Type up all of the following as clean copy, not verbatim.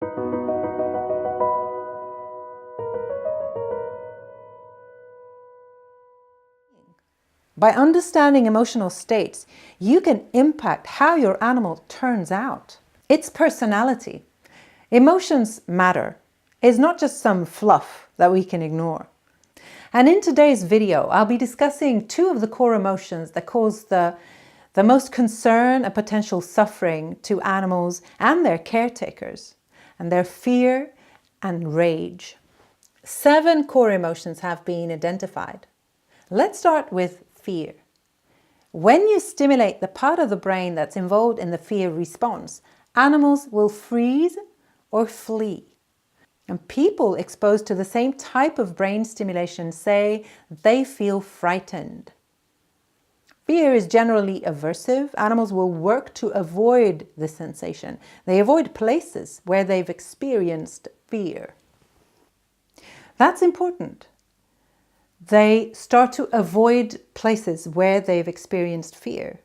By understanding emotional states, you can impact how your animal turns out. Its personality. Emotions matter. It's not just some fluff that we can ignore. And in today's video, I'll be discussing two of the core emotions that cause the most concern and potential suffering to animals and their caretakers, and they're fear and rage. 7 core emotions have been identified. Let's start with fear. When you stimulate the part of the brain that's involved in the fear response, animals will freeze or flee. And people exposed to the same type of brain stimulation say they feel frightened. Fear is generally aversive. Animals will work to avoid the sensation. They avoid places where they've experienced fear. That's important. They start to avoid places where they've experienced fear.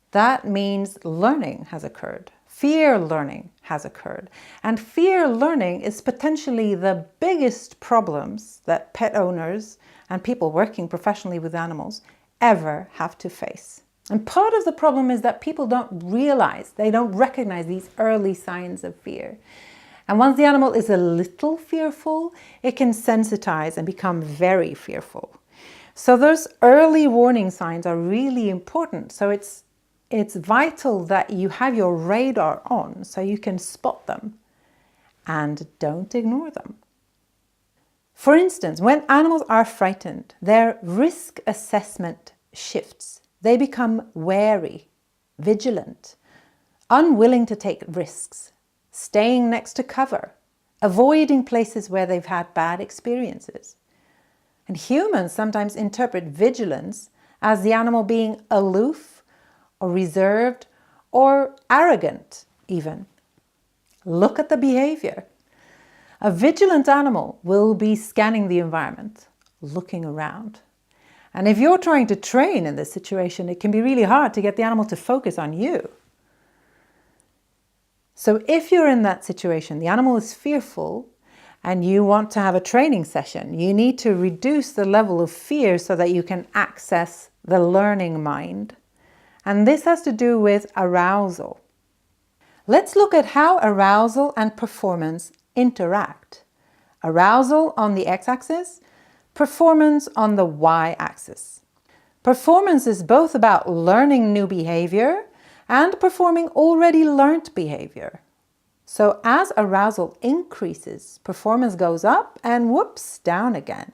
That means learning has occurred. Fear learning has occurred. And fear learning is potentially the biggest problems that pet owners and people working professionally with animals ever have to face. And part of the problem is that people don't realize, they don't recognize these early signs of fear. And once the animal is a little fearful, it can sensitize and become very fearful. So those early warning signs are really important. So it's vital that you have your radar on so you can spot them and don't ignore them. For instance, when animals are frightened, their risk assessment shifts. They become wary, vigilant, unwilling to take risks, staying next to cover, avoiding places where they've had bad experiences. And humans sometimes interpret vigilance as the animal being aloof or reserved or arrogant even. Look at the behavior. A vigilant animal will be scanning the environment, looking around. And if you're trying to train in this situation, it can be really hard to get the animal to focus on you. So if you're in that situation, the animal is fearful and you want to have a training session, you need to reduce the level of fear so that you can access the learning mind. And this has to do with arousal. Let's look at how arousal and performance interact. Arousal on the x-axis, performance on the y-axis. Performance is both about learning new behavior and performing already learned behavior. So as arousal increases, performance goes up and whoops, down again.